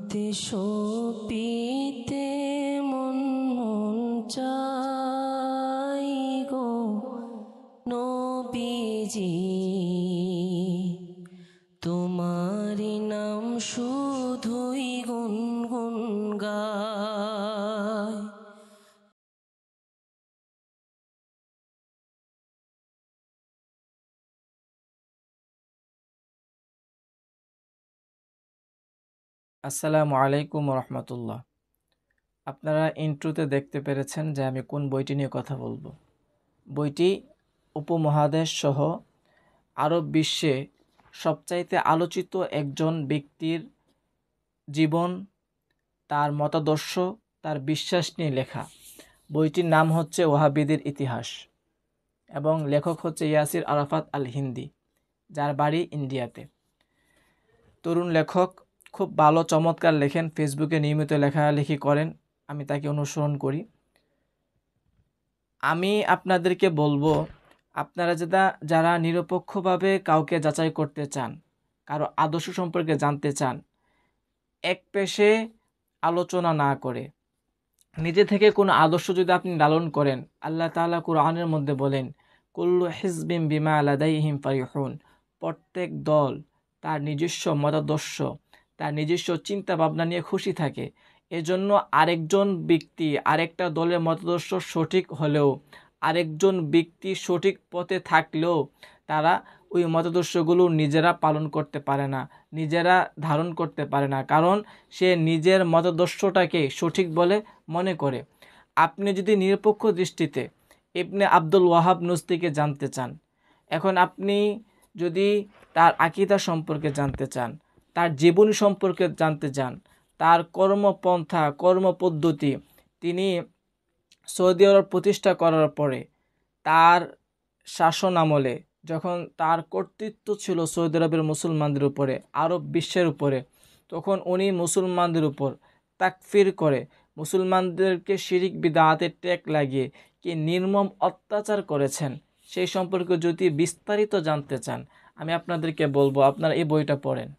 হাতে সপিতে মন চাই গো নবীজি, তোমারি নাম শুধুই গুনগুন গায়। আসসালামু আলাইকুম রহমতুল্লাহ। আপনারা ইন্ট্রোতে দেখতে পেরেছেন যে আমি কোন বইটি নিয়ে কথা বলবো। বইটি উপমহাদেশ সহ আরব বিশ্বে সবচাইতে আলোচিত একজন ব্যক্তির জীবন, তার মতাদর্শ, তার বিশ্বাস নিয়ে লেখা। বইটির নাম হচ্ছে ওয়াহাবিদের ইতিহাস এবং লেখক হচ্ছে ইয়াসির আরাফাত আল হিন্দি, যার বাড়ি ইন্ডিয়াতে। তরুণ লেখক, খুব ভালো চমৎকার লেখেন, ফেসবুকে নিয়মিত লেখালেখি করেন, আমি তাকে অনুসরণ করি। আমি আপনাদেরকে বলবো, আপনারা যারা নিরপেক্ষভাবে কাউকে যাচাই করতে চান, কারো আদর্শ সম্পর্কে জানতে চান, এক পেশে আলোচনা না করে নিজে থেকে কোনো আদর্শ যদি আপনি লালন করেন, আল্লাহ তাআলা কুরআনের মধ্যে বলেন, কুল্লু হিজবিম বিমা লাদাইহিম ফারিহুন, প্রত্যেক দল তার নিজস্ব মতাদর্শ, তার নিজস্ব চিন্তা ভাবনা নিয়ে খুশি থাকে। এজন্য আরেকজন ব্যক্তি আরেকটা দলের মতাদর্শ সঠিক হলেও, আরেকজন ব্যক্তি সঠিক পথে থাকলেও তারা ওই মতাদর্শগুলো নিজেরা পালন করতে পারে না, নিজেরা ধারণ করতে পারে না, কারণ সে নিজের মতাদর্শটাকে সঠিক বলে মনে করে। আপনি যদি নিরপেক্ষ দৃষ্টিতে ইবনে আব্দুল ওয়াহাব নজদীকে জানতে চান, এখন আপনি যদি তার আকীদা সম্পর্কে জানতে চান, তার জীবনী সম্পর্কে জানতে চান, তার কর্মপন্থা কর্মপদ্ধতি, তিনি সৌদি আরব প্রতিষ্ঠা করার পরে তার শাসন আমলে যখন তার কর্তৃত্ব ছিল সৌদি আরবের মুসলমানদের উপরে, আরব বিশ্বের উপরে, তখন উনি মুসলমানদের উপর তাকফির করে মুসলমানদেরকে শিরিক বিদআতের ট্যাগ লাগিয়ে কি নির্মম অত্যাচার করেছেন, সেই সম্পর্কে যদি বিস্তারিত জানতে চান, আমি আপনাদেরকে বলবো আপনারা এই বইটা পড়েন।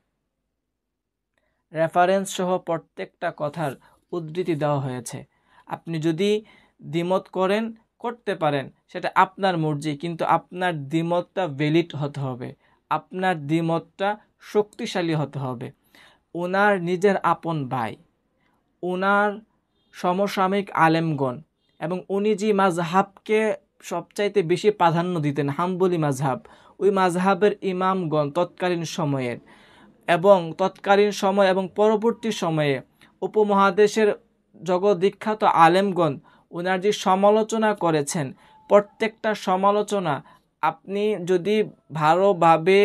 রেফারেন্স সহ প্রত্যেকটা কথার উদ্ধৃতি দেওয়া হয়েছে। আপনি যদি দ্বিমত করতে পারেন, সেটা আপনার মর্জি, কিন্তু আপনার দ্বিমতটা ভ্যালিড হতে হবে, আপনার দ্বিমতটা শক্তিশালী হতে হবে। ওনার নিজের আপন ভাই, ওনার সমসাময়িক আলেমগণ, এবং উনি যে মাযহাবকে সবচাইতে বেশি প্রাধান্য দিতেন, হাম্বলি মাযহাব, ওই মাযহাবের ইমামগণ তৎকালীন সময়ের এবং পরবর্তী সময়ে উপমহাদেশের জগদ্বিখ্যাত আলেমগণ ওনার যে সমালোচনা করেছেন, প্রত্যেকটা সমালোচনা আপনি যদি ভালোভাবে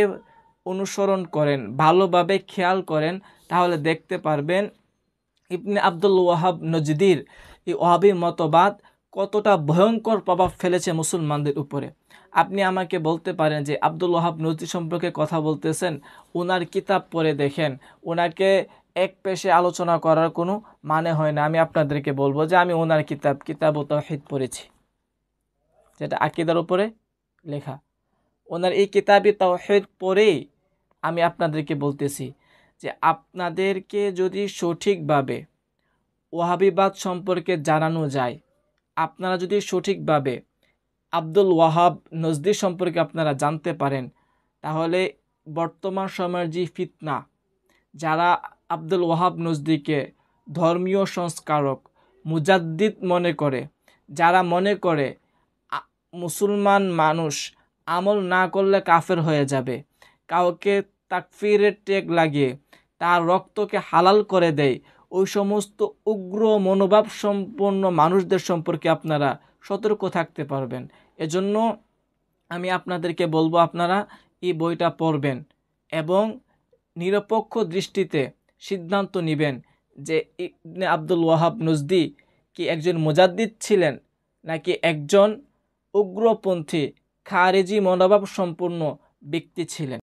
অনুসরণ করেন, ভালোভাবে খেয়াল করেন, তাহলে দেখতে পারবেন ইবনে আব্দুল ওয়াহাব নজদীর এই ওয়াহাবী মতবাদ কতটা ভয়ঙ্কর প্রভাব ফেলেছে মুসলমানদের উপরে। আপনি আমাকে বলতে পারেন যে আব্দুল ওয়াহাব নজদী সম্পর্কে কথা বলতেছেন, ওনার কিতাব পড়ে দেখেন, ওনাকে এক পেশে আলোচনা করার কোনো মানে হয় না। আমি আপনাদেরকে বলবো যে আমি ওনার কিতাব ও তাওহীদ পড়েছি, যেটা আকীদার উপরে লেখা। ওনার এই কিতাবে তাওহীদ পড়েই আমি আপনাদেরকে বলতেছি যে আপনাদেরকে যদি সঠিকভাবে ওয়াহাবিবাদ সম্পর্কে জানানো যায়, আপনারা যদি সঠিকভাবে আব্দুল ওয়াহাব নজদী সম্পর্কে আপনারা জানতে পারেন, তাহলে বর্তমান সময়ের যে ফিতনা, যারা আব্দুল ওয়াহাব নজদীকে ধর্মীয় সংস্কারক, মুজাদ্দিদ মনে করে, যারা মনে করে মুসলমান মানুষ আমল না করলে কাফের হয়ে যাবে, কাউকে তাকফিরের ট্যাগ লাগিয়ে তার রক্তকে হালাল করে দেয়, ওই সমস্ত উগ্র মনোভাব সম্পন্ন মানুষদের সম্পর্কে আপনারা সতর্ক থাকতে পারবেন। এজন্য আমি আপনাদেরকে বলবো আপনারা এই বইটা পড়বেন এবং নিরপেক্ষ দৃষ্টিতে সিদ্ধান্ত নেবেন যে ইবনে আব্দুল ওয়াহাব নজদী কি একজন মুজাদ্দিদ ছিলেন নাকি একজন উগ্রপন্থী খারেজি মনোভাব সম্পন্ন ব্যক্তি ছিলেন।